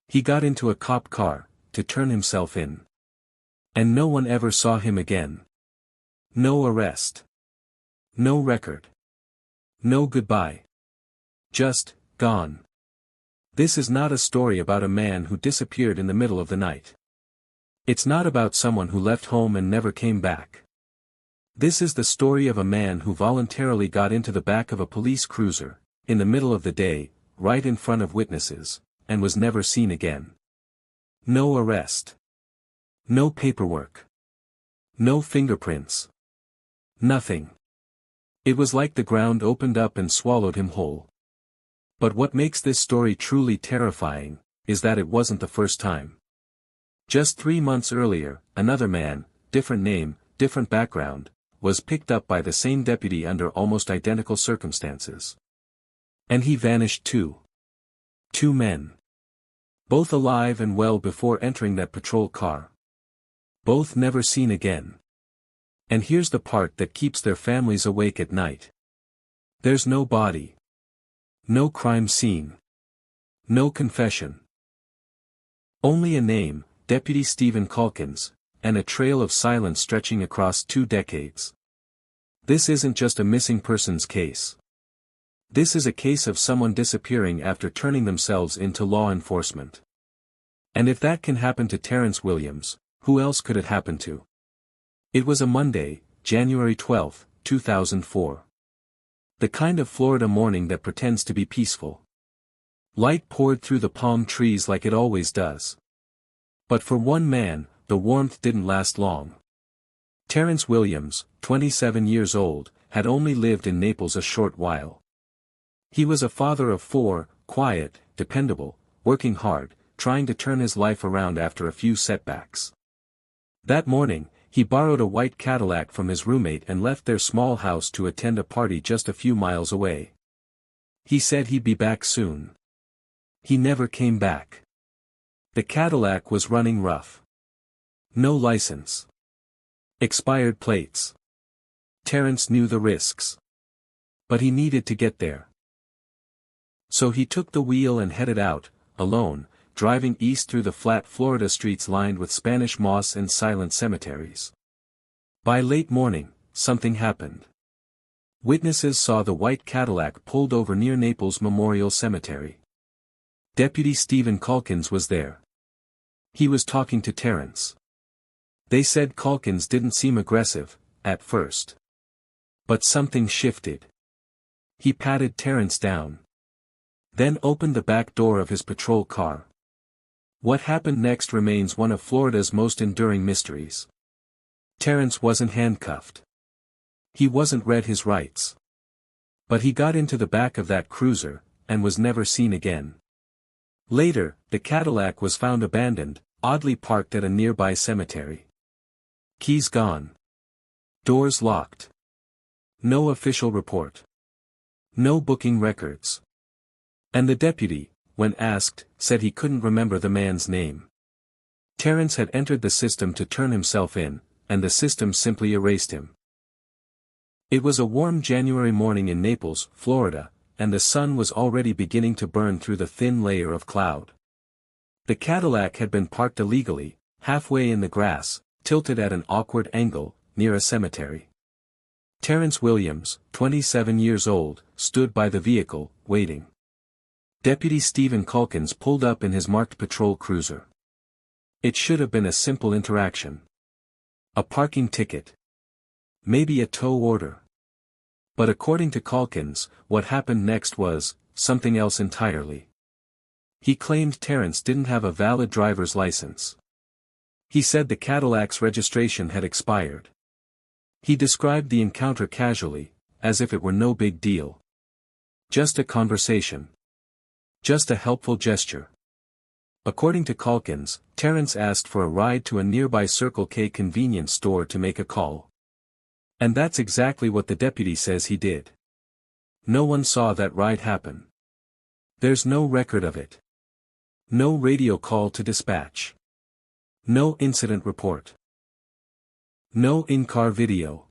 He got into a cop car, to turn himself in. And no one ever saw him again. No arrest. No record. No goodbye. Just, gone. This is not a story about a man who disappeared in the middle of the night. It's not about someone who left home and never came back. This is the story of a man who voluntarily got into the back of a police cruiser, in the middle of the day, right in front of witnesses, and was never seen again. No arrest. No paperwork. No fingerprints. Nothing. It was like the ground opened up and swallowed him whole. But what makes this story truly terrifying, is that it wasn't the first time. Just 3 months earlier, another man, different name, different background, was picked up by the same deputy under almost identical circumstances. And he vanished too. 2 men. Both alive and well before entering that patrol car. Both never seen again. And here's the part that keeps their families awake at night. There's no body. No crime scene. No confession. Only a name, Deputy Stephen Calkins, and a trail of silence stretching across 2 decades. This isn't just a missing persons case. This is a case of someone disappearing after turning themselves into law enforcement. And if that can happen to Terrance Williams, who else could it happen to? It was a Monday, January 12, 2004. The kind of Florida morning that pretends to be peaceful. Light poured through the palm trees like it always does. But for one man, the warmth didn't last long. Terrance Williams, 27 years old, had only lived in Naples a short while. He was a father of 4, quiet, dependable, working hard, trying to turn his life around after a few setbacks. That morning, he borrowed a white Cadillac from his roommate and left their small house to attend a party just a few miles away. He said he'd be back soon. He never came back. The Cadillac was running rough. No license. Expired plates. Terrance knew the risks. But he needed to get there. So he took the wheel and headed out, alone, driving east through the flat Florida streets lined with Spanish moss and silent cemeteries. By late morning, something happened. Witnesses saw the white Cadillac pulled over near Naples Memorial Cemetery. Deputy Stephen Calkins was there. He was talking to Terrance. They said Calkins didn't seem aggressive, at first. But something shifted. He patted Terrance down. Then opened the back door of his patrol car. What happened next remains one of Florida's most enduring mysteries. Terrance wasn't handcuffed. He wasn't read his rights. But he got into the back of that cruiser, and was never seen again. Later, the Cadillac was found abandoned, oddly parked at a nearby cemetery. Keys gone. Doors locked. No official report. No booking records. And the deputy, when asked, said he couldn't remember the man's name. Terrance had entered the system to turn himself in, and the system simply erased him. It was a warm January morning in Naples, Florida, and the sun was already beginning to burn through the thin layer of cloud. The Cadillac had been parked illegally, halfway in the grass, tilted at an awkward angle, near a cemetery. Terrance Williams, 27 years old, stood by the vehicle, waiting. Deputy Stephen Calkins pulled up in his marked patrol cruiser. It should have been a simple interaction. A parking ticket. Maybe a tow order. But according to Calkins, what happened next was something else entirely. He claimed Terrance didn't have a valid driver's license. He said the Cadillac's registration had expired. He described the encounter casually, as if it were no big deal. Just a conversation. Just a helpful gesture. According to Calkins, Terrance asked for a ride to a nearby Circle K convenience store to make a call. And that's exactly what the deputy says he did. No one saw that ride happen. There's no record of it. No radio call to dispatch. No incident report. No in-car video.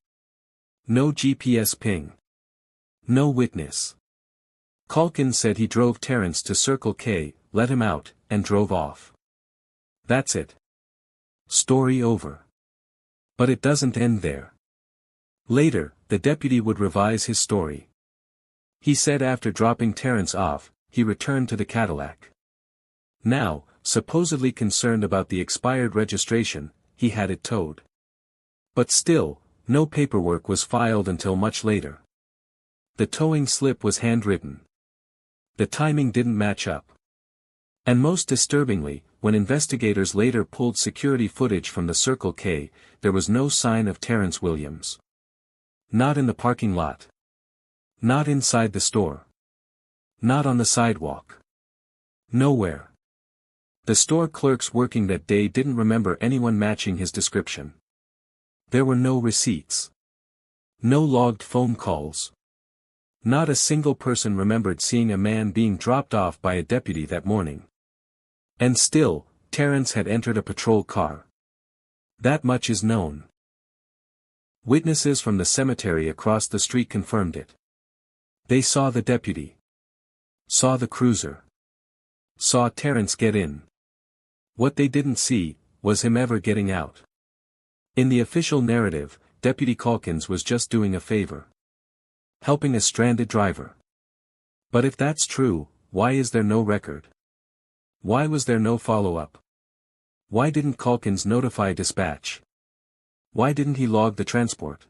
No GPS ping. No witness. Calkins said he drove Terrance to Circle K, let him out, and drove off. That's it. Story over. But it doesn't end there. Later, the deputy would revise his story. He said after dropping Terrance off, he returned to the Cadillac. Now, supposedly concerned about the expired registration, he had it towed. But still, no paperwork was filed until much later. The towing slip was handwritten. The timing didn't match up. And most disturbingly, when investigators later pulled security footage from the Circle K, there was no sign of Terrance Williams. Not in the parking lot. Not inside the store. Not on the sidewalk. Nowhere. The store clerks working that day didn't remember anyone matching his description. There were no receipts. No logged phone calls. Not a single person remembered seeing a man being dropped off by a deputy that morning. And still, Terrance had entered a patrol car. That much is known. Witnesses from the cemetery across the street confirmed it. They saw the deputy. Saw the cruiser. Saw Terrance get in. What they didn't see, was him ever getting out. In the official narrative, Deputy Calkins was just doing a favor. Helping a stranded driver. But if that's true, why is there no record? Why was there no follow-up? Why didn't Calkins notify dispatch? Why didn't he log the transport?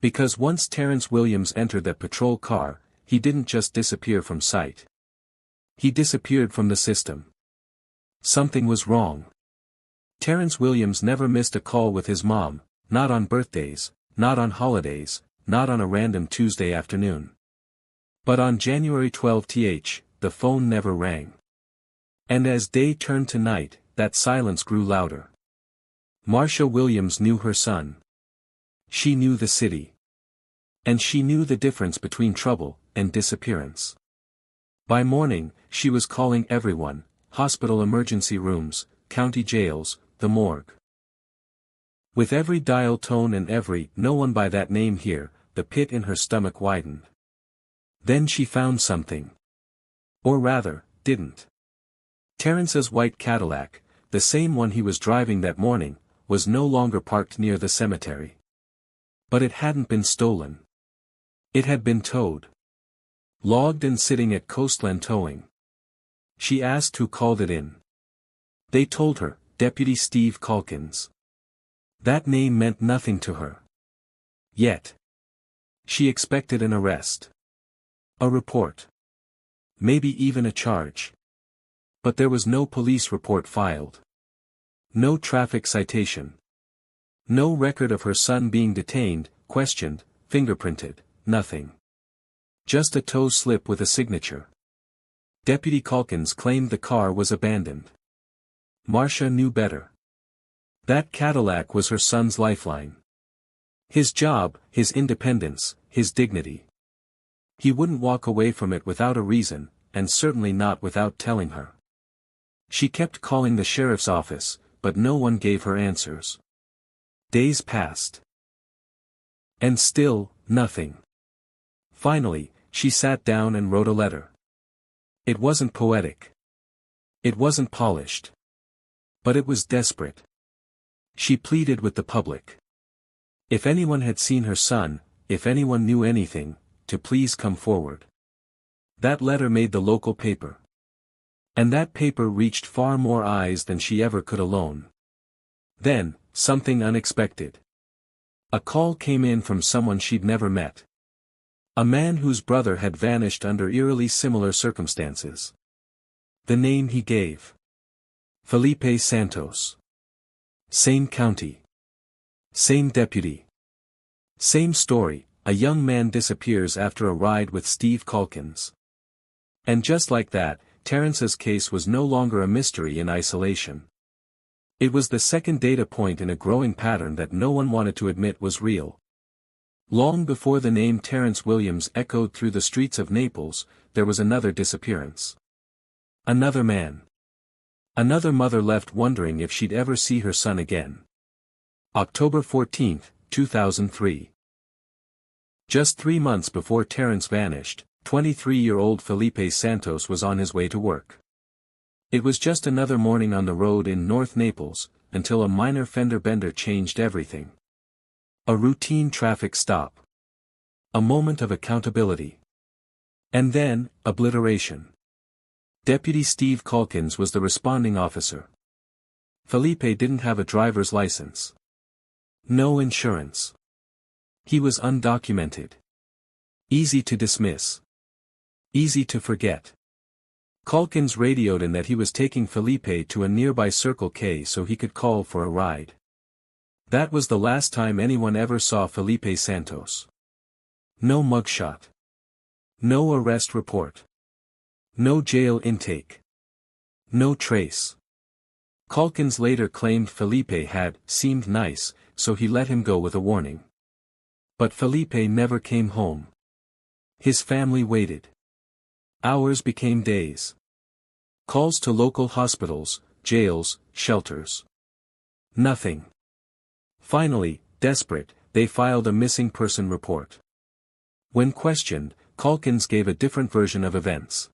Because once Terrance Williams entered that patrol car, he didn't just disappear from sight. He disappeared from the system. Something was wrong. Terrance Williams never missed a call with his mom, not on birthdays, not on holidays, not on a random Tuesday afternoon. But on January 12 the phone never rang. And as day turned to night, that silence grew louder. Marcia Williams knew her son. She knew the city. And she knew the difference between trouble and disappearance. By morning, she was calling everyone, hospital emergency rooms, county jails, the morgue. With every dial tone and every "no one by that name here," the pit in her stomach widened. Then she found something. Or rather, didn't. Terrance's white Cadillac, the same one he was driving that morning, was no longer parked near the cemetery. But it hadn't been stolen. It had been towed. Logged and sitting at Coastland Towing. She asked who called it in. They told her, Deputy Steve Calkins. That name meant nothing to her. Yet. She expected an arrest. A report. Maybe even a charge. But there was no police report filed. No traffic citation. No record of her son being detained, questioned, fingerprinted, nothing. Just a tow slip with a signature. Deputy Calkins claimed the car was abandoned. Marcia knew better. That Cadillac was her son's lifeline. His job, his independence, his dignity. He wouldn't walk away from it without a reason, and certainly not without telling her. She kept calling the sheriff's office, but no one gave her answers. Days passed. And still, nothing. Finally, she sat down and wrote a letter. It wasn't poetic. It wasn't polished. But it was desperate. She pleaded with the public. If anyone had seen her son, if anyone knew anything, to please come forward. That letter made the local paper. And that paper reached far more eyes than she ever could alone. Then, something unexpected. A call came in from someone she'd never met. A man whose brother had vanished under eerily similar circumstances. The name he gave. Felipe Santos. Same county. Same deputy. Same story, a young man disappears after a ride with Steve Calkins. And just like that, Terrance's case was no longer a mystery in isolation. It was the second data point in a growing pattern that no one wanted to admit was real. Long before the name Terrance Williams echoed through the streets of Naples, there was another disappearance. Another man. Another mother left wondering if she'd ever see her son again. October 14, 2003. Just 3 months before Terrance vanished, 23-year-old Felipe Santos was on his way to work. It was just another morning on the road in North Naples, until a minor fender bender changed everything. A routine traffic stop. A moment of accountability. And then, obliteration. Deputy Steve Calkins was the responding officer. Felipe didn't have a driver's license. No insurance. He was undocumented. Easy to dismiss. Easy to forget. Calkins radioed in that he was taking Felipe to a nearby Circle K so he could call for a ride. That was the last time anyone ever saw Felipe Santos. No mugshot. No arrest report. No jail intake. No trace. Calkins later claimed Felipe had seemed nice, so he let him go with a warning. But Felipe never came home. His family waited. Hours became days. Calls to local hospitals, jails, shelters. Nothing. Finally, desperate, they filed a missing person report. When questioned, Calkins gave a different version of events.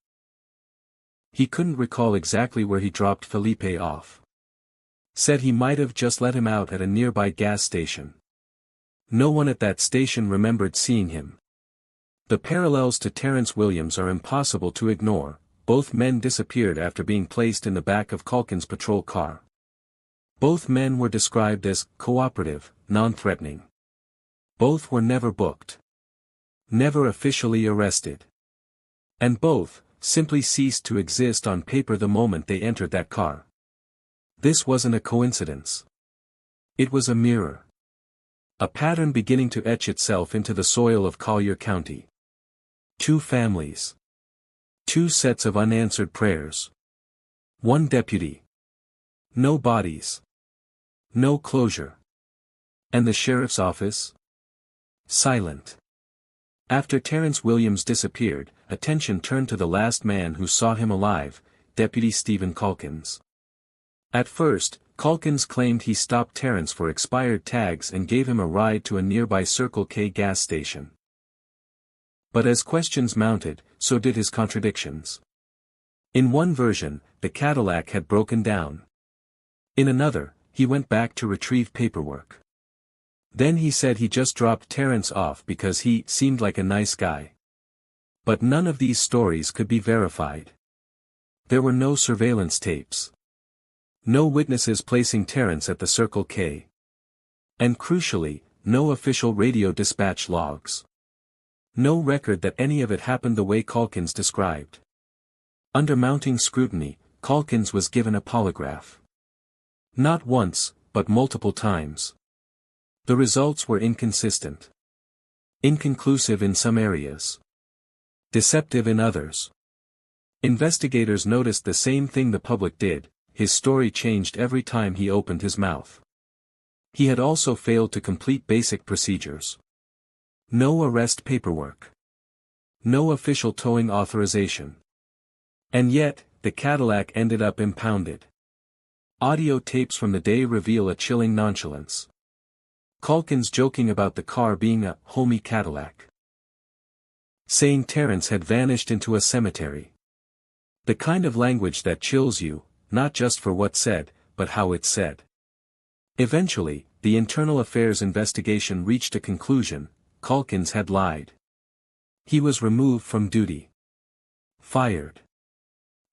He couldn't recall exactly where he dropped Felipe off. Said he might have just let him out at a nearby gas station. No one at that station remembered seeing him. The parallels to Terrance Williams are impossible to ignore. Both men disappeared after being placed in the back of Calkins' patrol car. Both men were described as cooperative, non-threatening. Both were never booked. Never officially arrested. And both simply ceased to exist on paper the moment they entered that car. This wasn't a coincidence. It was a mirror. A pattern beginning to etch itself into the soil of Collier County. Two families. Two sets of unanswered prayers. One deputy. No bodies. No closure. And the sheriff's office? Silent. After Terrance Williams disappeared, attention turned to the last man who saw him alive, Deputy Stephen Calkins. At first, Calkins claimed he stopped Terrance for expired tags and gave him a ride to a nearby Circle K gas station. But as questions mounted, so did his contradictions. In one version, the Cadillac had broken down. In another, he went back to retrieve paperwork. Then he said he just dropped Terrance off because he seemed like a nice guy. But none of these stories could be verified. There were no surveillance tapes. No witnesses placing Terrance at the Circle K. And crucially, no official radio dispatch logs. No record that any of it happened the way Calkins described. Under mounting scrutiny, Calkins was given a polygraph. Not once, but multiple times. The results were inconsistent. Inconclusive in some areas. Deceptive in others. Investigators noticed the same thing the public did: his story changed every time he opened his mouth. He had also failed to complete basic procedures. No arrest paperwork. No official towing authorization. And yet, the Cadillac ended up impounded. Audio tapes from the day reveal a chilling nonchalance. Calkins joking about the car being a homey Cadillac. Saying Terrance had vanished into a cemetery. The kind of language that chills you, not just for what's said, but how it's said. Eventually, the internal affairs investigation reached a conclusion: Calkins had lied. He was removed from duty. Fired.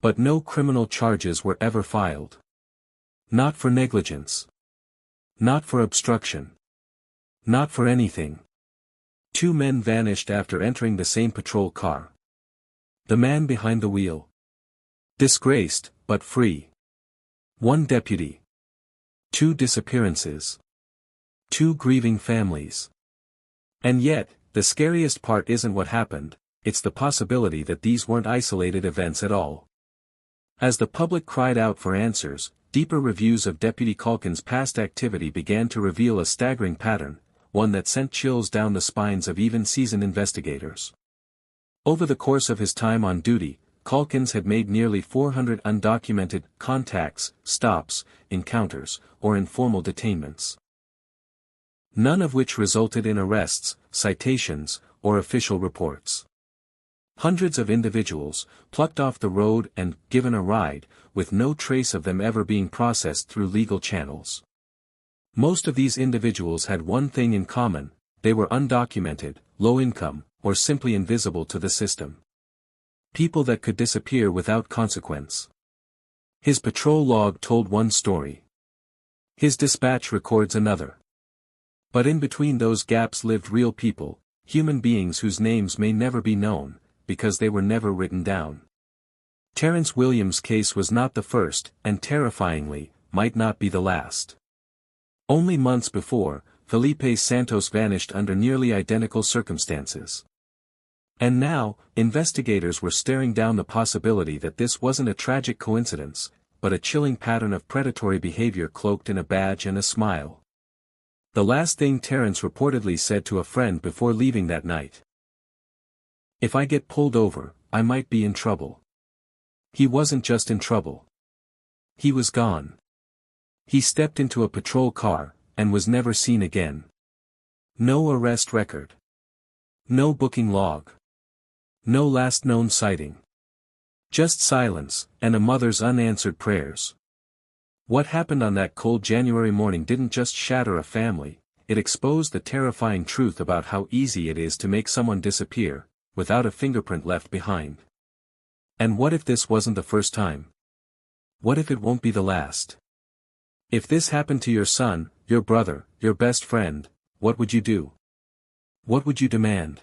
But no criminal charges were ever filed. Not for negligence. Not for obstruction. Not for anything. Two men vanished after entering the same patrol car. The man behind the wheel. Disgraced, but free. One deputy. Two disappearances. Two grieving families. And yet, the scariest part isn't what happened, it's the possibility that these weren't isolated events at all. As the public cried out for answers, deeper reviews of Deputy Calkins' past activity began to reveal a staggering pattern, one that sent chills down the spines of even seasoned investigators. Over the course of his time on duty, Calkins had made nearly 400 undocumented contacts, stops, encounters, or informal detainments. None of which resulted in arrests, citations, or official reports. Hundreds of individuals, plucked off the road and given a ride, with no trace of them ever being processed through legal channels. Most of these individuals had one thing in common: they were undocumented, low income, or simply invisible to the system. People that could disappear without consequence. His patrol log told one story. His dispatch records another. But in between those gaps lived real people, human beings whose names may never be known, because they were never written down. Terrance Williams' case was not the first, and terrifyingly, might not be the last. Only months before, Felipe Santos vanished under nearly identical circumstances. And now, investigators were staring down the possibility that this wasn't a tragic coincidence, but a chilling pattern of predatory behavior cloaked in a badge and a smile. The last thing Terrance reportedly said to a friend before leaving that night: "If I get pulled over, I might be in trouble." He wasn't just in trouble. He was gone. He stepped into a patrol car, and was never seen again. No arrest record. No booking log. No last known sighting. Just silence, and a mother's unanswered prayers. What happened on that cold January morning didn't just shatter a family, it exposed the terrifying truth about how easy it is to make someone disappear, without a fingerprint left behind. And what if this wasn't the first time? What if it won't be the last? If this happened to your son, your brother, your best friend, what would you do? What would you demand?